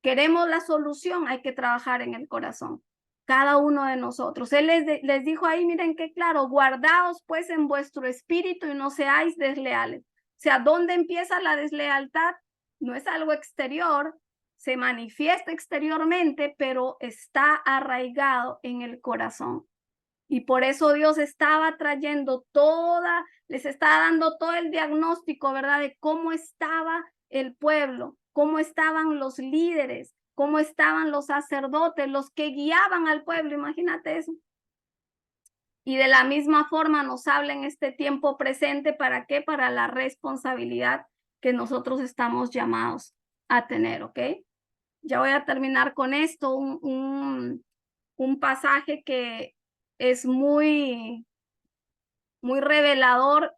Queremos la solución, hay que trabajar en el corazón. Cada uno de nosotros. Él les dijo ahí, miren qué claro, guardaos pues en vuestro espíritu y no seáis desleales. O sea, ¿dónde empieza la deslealtad? No es algo exterior, se manifiesta exteriormente, pero está arraigado en el corazón. Y por eso Dios estaba trayendo les estaba dando todo el diagnóstico, ¿verdad? De cómo estaba el pueblo, cómo estaban los líderes, cómo estaban los sacerdotes, los que guiaban al pueblo, imagínate eso. Y de la misma forma nos habla en este tiempo presente, ¿para qué? Para la responsabilidad que nosotros estamos llamados a tener, ¿ok? Ya voy a terminar con esto, un pasaje que es muy revelador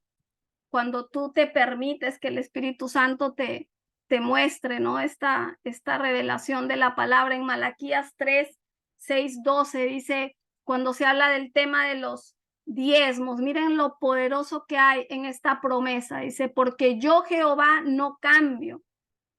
cuando tú te permites que el Espíritu Santo te muestre, ¿no? Esta revelación de la palabra en Malaquías 3:6-12 dice, cuando se habla del tema de los diezmos, miren lo poderoso que hay en esta promesa. Dice, porque yo Jehová no cambio.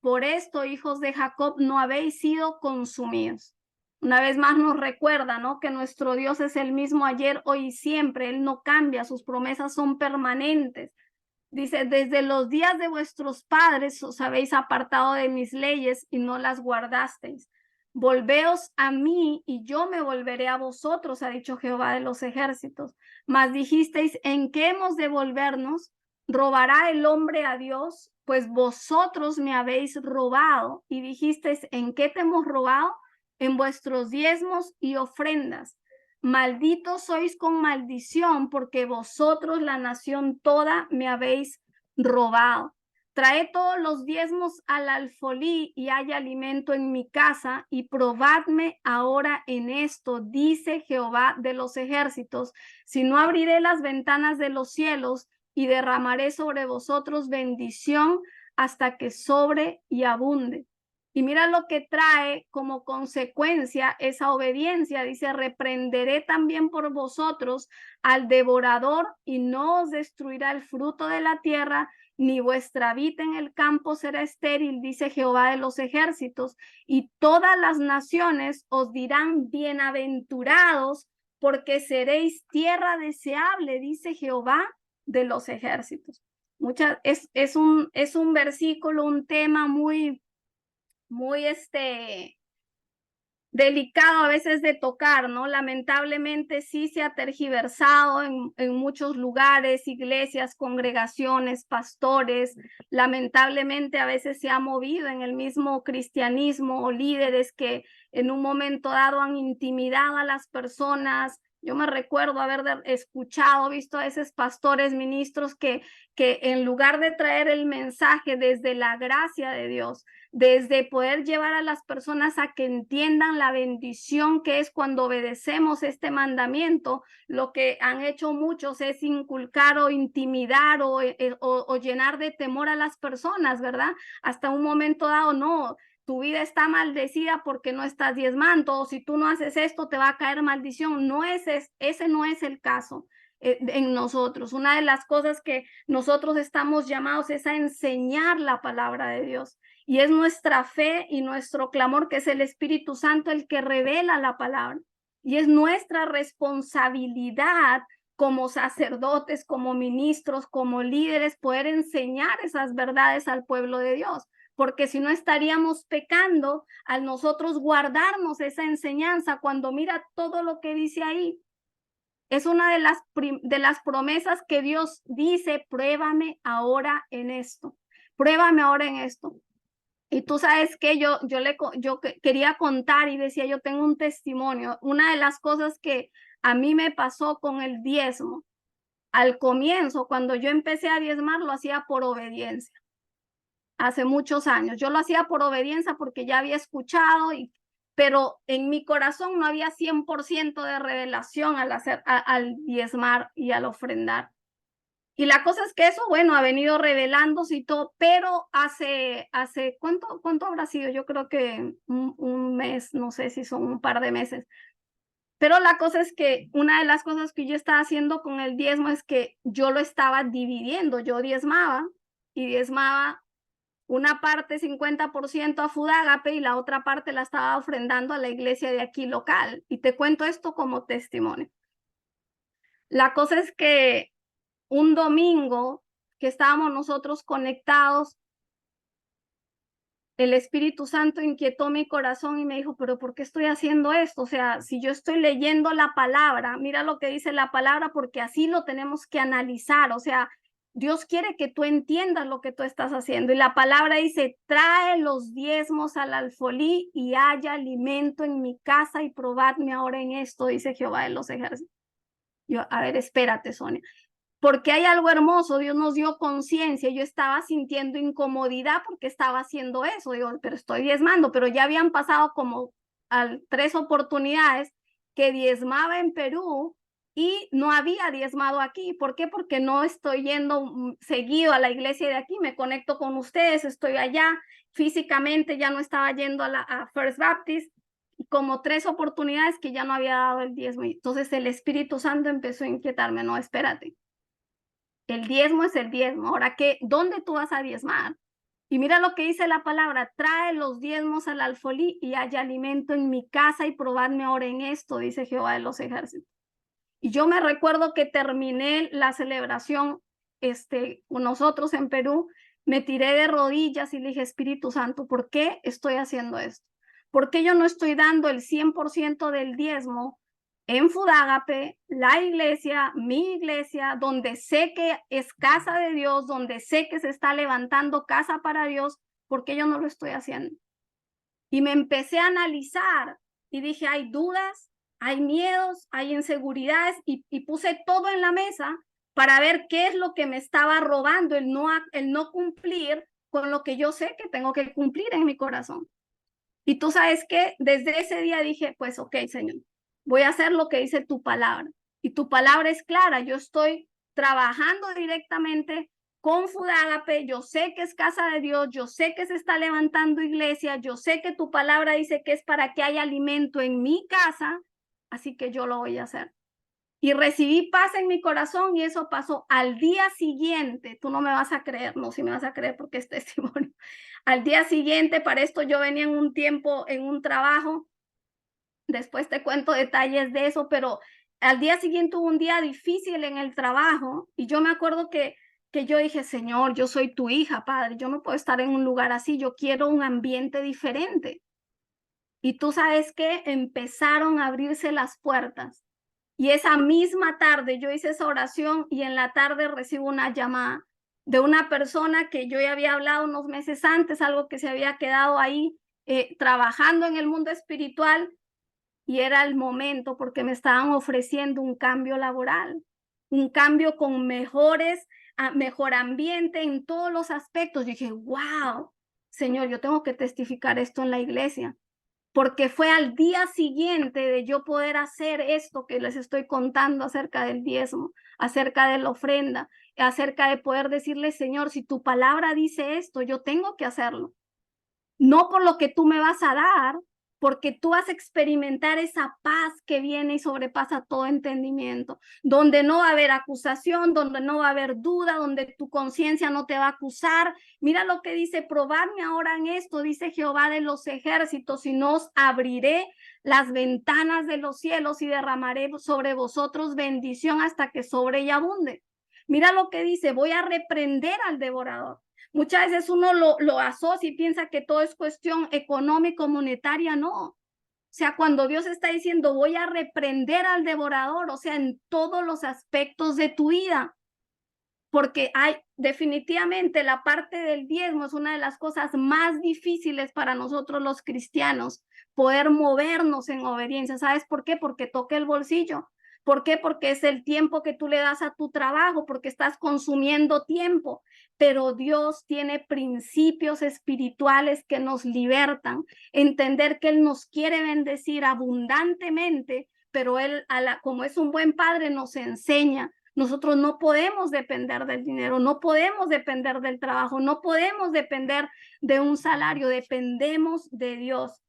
Por esto, hijos de Jacob, no habéis sido consumidos. Una vez más nos recuerda, ¿no? Que nuestro Dios es el mismo ayer, hoy y siempre. Él no cambia, sus promesas son permanentes. Dice, desde los días de vuestros padres os habéis apartado de mis leyes y no las guardasteis. Volveos a mí y yo me volveré a vosotros, ha dicho Jehová de los ejércitos. Mas dijisteis, ¿en qué hemos de volvernos? ¿Robará el hombre a Dios? Pues vosotros me habéis robado. Y dijisteis, ¿en qué te hemos robado? En vuestros diezmos y ofrendas. Malditos sois con maldición, porque vosotros, la nación toda, me habéis robado. Traed todos los diezmos al alfolí y hay alimento en mi casa, y probadme ahora en esto, dice Jehová de los ejércitos, si no abriré las ventanas de los cielos y derramaré sobre vosotros bendición hasta que sobre y abunde. Y mira lo que trae como consecuencia esa obediencia. Dice, reprenderé también por vosotros al devorador y no os destruirá el fruto de la tierra, ni vuestra vid en el campo será estéril, dice Jehová de los ejércitos. Y todas las naciones os dirán bienaventurados, porque seréis tierra deseable, dice Jehová de los ejércitos. Es un versículo, un tema muy delicado a veces de tocar, ¿no? Lamentablemente sí se ha tergiversado en muchos lugares, iglesias, congregaciones, pastores. Lamentablemente a veces se ha movido en el mismo cristianismo o líderes que en un momento dado han intimidado a las personas. Yo me recuerdo haber escuchado, visto a esos pastores, ministros que en lugar de traer el mensaje desde la gracia de Dios, desde poder llevar a las personas a que entiendan la bendición que es cuando obedecemos este mandamiento, lo que han hecho muchos es inculcar o intimidar o llenar de temor a las personas, ¿verdad? Hasta un momento dado, no, tu vida está maldecida porque no estás diezmando, o si tú no haces esto te va a caer maldición. Ese no es el caso en nosotros. Una de las cosas que nosotros estamos llamados es a enseñar la palabra de Dios. Y es nuestra fe y nuestro clamor, que es el Espíritu Santo el que revela la palabra. Y es nuestra responsabilidad como sacerdotes, como ministros, como líderes, poder enseñar esas verdades al pueblo de Dios, porque si no estaríamos pecando al nosotros guardarnos esa enseñanza cuando mira todo lo que dice ahí. Es una de las promesas que Dios dice, pruébame ahora en esto, pruébame ahora en esto. Y tú sabes que yo quería contar y decía, yo tengo un testimonio. Una de las cosas que a mí me pasó con el diezmo, al comienzo, cuando yo empecé a diezmar, lo hacía por obediencia. Hace muchos años. Yo lo hacía por obediencia porque ya había escuchado, pero en mi corazón no había 100% de revelación al diezmar y al ofrendar. Y la cosa es que eso, bueno, ha venido revelándose y todo, pero hace ¿cuánto habrá sido? Yo creo que un mes, no sé si son un par de meses. Pero la cosa es que una de las cosas que yo estaba haciendo con el diezmo es que yo lo estaba dividiendo. Yo diezmaba y diezmaba una parte 50% a Fudágape y la otra parte la estaba ofrendando a la iglesia de aquí local. Y te cuento esto como testimonio. La cosa es que un domingo que estábamos nosotros conectados, el Espíritu Santo inquietó mi corazón y me dijo, pero ¿por qué estoy haciendo esto? O sea, si yo estoy leyendo la palabra, mira lo que dice la palabra, porque así lo tenemos que analizar. O sea, Dios quiere que tú entiendas lo que tú estás haciendo. Y la palabra dice, trae los diezmos al alfolí y haya alimento en mi casa y probadme ahora en esto, dice Jehová de los ejércitos. Yo, a ver, espérate, Sonia. Porque hay algo hermoso, Dios nos dio conciencia, yo estaba sintiendo incomodidad porque estaba haciendo eso, digo, pero estoy diezmando, pero ya habían pasado como 3 oportunidades que diezmaba en Perú y no había diezmado aquí. ¿Por qué? Porque no estoy yendo seguido a la iglesia de aquí, me conecto con ustedes, estoy allá, físicamente ya no estaba yendo a First Baptist, como 3 oportunidades que ya no había dado el diezmo. Entonces el Espíritu Santo empezó a inquietarme, no, espérate. El diezmo es el diezmo. Ahora, ¿dónde tú vas a diezmar? Y mira lo que dice la palabra, trae los diezmos al alfolí y haya alimento en mi casa y probadme ahora en esto, dice Jehová de los ejércitos. Y yo me recuerdo que terminé la celebración, nosotros en Perú, me tiré de rodillas y le dije, Espíritu Santo, ¿por qué estoy haciendo esto? ¿Por qué yo no estoy dando el 100% del diezmo en Fudágape, la iglesia, mi iglesia, donde sé que es casa de Dios, donde sé que se está levantando casa para Dios? ¿Por qué yo no lo estoy haciendo? Y me empecé a analizar y dije, hay dudas, hay miedos, hay inseguridades y puse todo en la mesa para ver qué es lo que me estaba robando el no cumplir con lo que yo sé que tengo que cumplir en mi corazón. Y tú sabes que desde ese día dije, pues ok, Señor, voy a hacer lo que dice tu palabra. Y tu palabra es clara, yo estoy trabajando directamente con Fudágape, yo sé que es casa de Dios, yo sé que se está levantando iglesia, yo sé que tu palabra dice que es para que haya alimento en mi casa, así que yo lo voy a hacer. Y recibí paz en mi corazón y eso pasó al día siguiente. Tú no me vas a creer, no, si me vas a creer porque es testimonio. Al día siguiente, para esto yo venía en un tiempo, en un trabajo, después te cuento detalles de eso, pero al día siguiente hubo un día difícil en el trabajo y yo me acuerdo que yo dije, Señor, yo soy tu hija, Padre, yo no puedo estar en un lugar así, yo quiero un ambiente diferente. Y tú sabes que empezaron a abrirse las puertas. Y esa misma tarde yo hice esa oración y en la tarde recibo una llamada de una persona que yo ya había hablado unos meses antes, algo que se había quedado ahí trabajando en el mundo espiritual y era el momento porque me estaban ofreciendo un cambio laboral, un cambio con mejor ambiente en todos los aspectos. Yo dije, wow, Señor, yo tengo que testificar esto en la iglesia porque fue al día siguiente de yo poder hacer esto que les estoy contando acerca del diezmo, acerca de la ofrenda, acerca de poder decirle, Señor, si tu palabra dice esto, yo tengo que hacerlo. No por lo que tú me vas a dar, porque tú vas a experimentar esa paz que viene y sobrepasa todo entendimiento, donde no va a haber acusación, donde no va a haber duda, donde tu conciencia no te va a acusar. Mira lo que dice, probadme ahora en esto, dice Jehová de los ejércitos, y no os abriré las ventanas de los cielos y derramaré sobre vosotros bendición hasta que sobre y abunde. Mira lo que dice, voy a reprender al devorador. Muchas veces uno lo asocia y piensa que todo es cuestión económico, monetaria, no. O sea, cuando Dios está diciendo voy a reprender al devorador, o sea, en todos los aspectos de tu vida, porque hay definitivamente la parte del diezmo es una de las cosas más difíciles para nosotros los cristianos, poder movernos en obediencia. ¿Sabes por qué? Porque toca el bolsillo. ¿Por qué? Porque es el tiempo que tú le das a tu trabajo, porque estás consumiendo tiempo. Pero Dios tiene principios espirituales que nos libertan. Entender que Él nos quiere bendecir abundantemente, pero Él, como es un buen padre, nos enseña. Nosotros no podemos depender del dinero, no podemos depender del trabajo, no podemos depender de un salario, dependemos de Dios.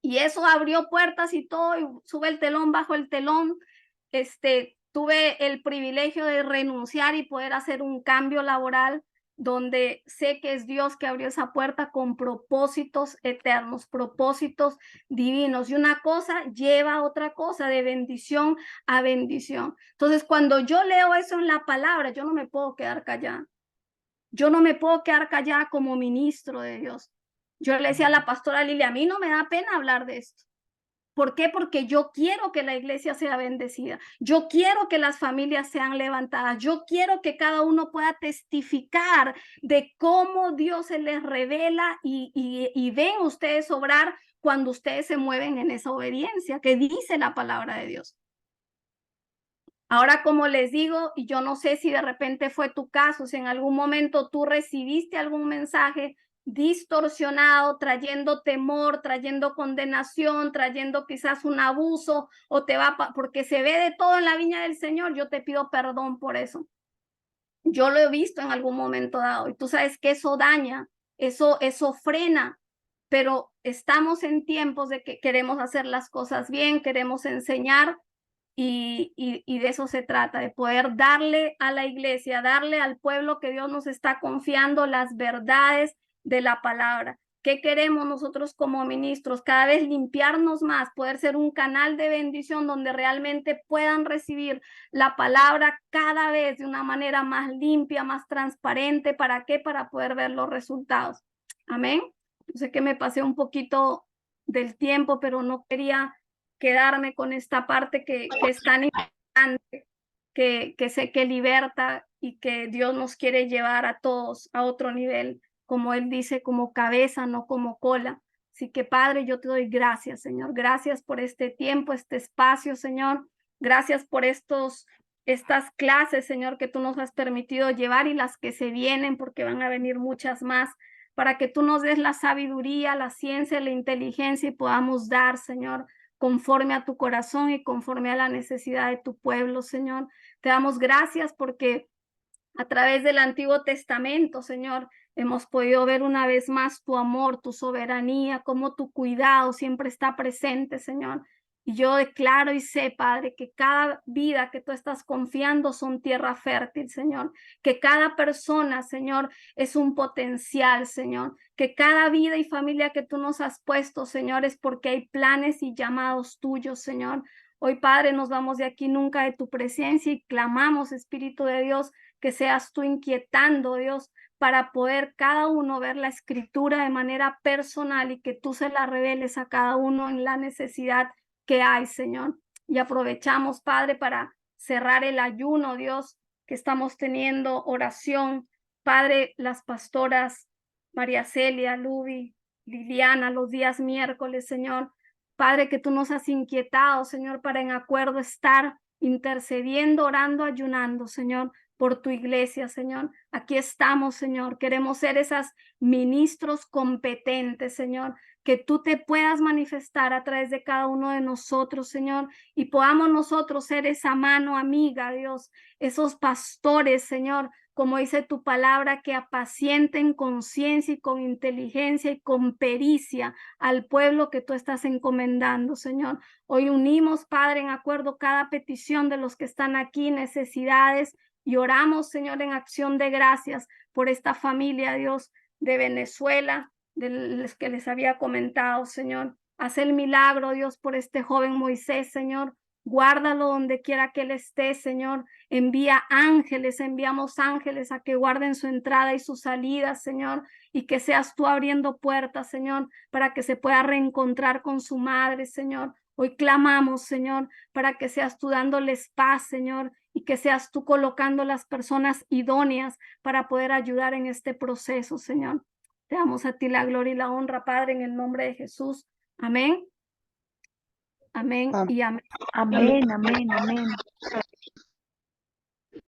Y eso abrió puertas y todo, y sube el telón, bajo el telón. Tuve el privilegio de renunciar y poder hacer un cambio laboral donde sé que es Dios que abrió esa puerta con propósitos eternos, propósitos divinos. Y una cosa lleva a otra cosa, de bendición a bendición. Entonces, cuando yo leo eso en la palabra, yo no me puedo quedar callada. Yo no me puedo quedar callada como ministro de Dios. Yo le decía a la pastora Lilia, a mí no me da pena hablar de esto. ¿Por qué? Porque yo quiero que la iglesia sea bendecida. Yo quiero que las familias sean levantadas. Yo quiero que cada uno pueda testificar de cómo Dios se les revela y ven ustedes obrar cuando ustedes se mueven en esa obediencia que dice la palabra de Dios. Ahora, como les digo, y yo no sé si de repente fue tu caso, si en algún momento tú recibiste algún mensaje distorsionado, trayendo temor, trayendo condenación, trayendo quizás un abuso, o te va, porque se ve de todo en la viña del Señor, yo te pido perdón por eso. Yo lo he visto en algún momento dado, y tú sabes que eso daña, eso frena, pero estamos en tiempos de que queremos hacer las cosas bien, queremos enseñar, y de eso se trata, de poder darle a la iglesia, darle al pueblo que Dios nos está confiando las verdades de la palabra. ¿Qué queremos nosotros como ministros? Cada vez limpiarnos más, poder ser un canal de bendición donde realmente puedan recibir la palabra cada vez de una manera más limpia, más transparente. ¿Para qué? Para poder ver los resultados. Amén. Yo sé que me pasé un poquito del tiempo, pero no quería quedarme con esta parte que es tan importante, que sé que liberta y que Dios nos quiere llevar a todos a otro nivel, como Él dice, como cabeza, no como cola. Así que Padre, yo te doy gracias, Señor. Gracias por este tiempo, este espacio, Señor. Gracias por estas clases, Señor, que tú nos has permitido llevar y las que se vienen, porque van a venir muchas más, para que tú nos des la sabiduría, la ciencia, la inteligencia y podamos dar, Señor, conforme a tu corazón y conforme a la necesidad de tu pueblo, Señor. Te damos gracias porque a través del Antiguo Testamento, Señor, hemos podido ver una vez más tu amor, tu soberanía, cómo tu cuidado siempre está presente, Señor. Y yo declaro y sé, Padre, que cada vida que tú estás confiando son tierra fértil, Señor. Que cada persona, Señor, es un potencial, Señor. Que cada vida y familia que tú nos has puesto, Señor, es porque hay planes y llamados tuyos, Señor. Hoy, Padre, nos vamos de aquí nunca de tu presencia y clamamos, Espíritu de Dios, que seas tú inquietando, Dios, para poder cada uno ver la escritura de manera personal y que tú se la reveles a cada uno en la necesidad que hay, Señor. Y aprovechamos, Padre, para cerrar el ayuno, Dios, que estamos teniendo oración. Padre, las pastoras María Celia, Luby, Liliana, los días miércoles, Señor. Padre, que tú nos has inquietado, Señor, para en acuerdo estar intercediendo, orando, ayunando, Señor, por tu iglesia, Señor. Aquí estamos, Señor. Queremos ser esas ministros competentes, Señor, que tú te puedas manifestar a través de cada uno de nosotros, Señor, y podamos nosotros ser esa mano amiga, Dios, esos pastores, Señor, como dice tu palabra, que apacienten con ciencia y con inteligencia y con pericia al pueblo que tú estás encomendando, Señor. Hoy unimos, Padre, en acuerdo cada petición de los que están aquí, necesidades, y oramos, Señor, en acción de gracias por esta familia, Dios, de Venezuela, de los que les había comentado, Señor. Haz el milagro, Dios, por este joven Moisés, Señor. Guárdalo donde quiera que él esté, Señor. Envía ángeles, enviamos ángeles a que guarden su entrada y su salida, Señor, y que seas tú abriendo puertas, Señor, para que se pueda reencontrar con su madre, Señor. Hoy clamamos, Señor, para que seas tú dándoles paz, Señor, y que seas tú colocando las personas idóneas para poder ayudar en este proceso, Señor. Te damos a ti la gloria y la honra, Padre, en el nombre de Jesús. Amén. Amén y amén. Amén, amén, amén.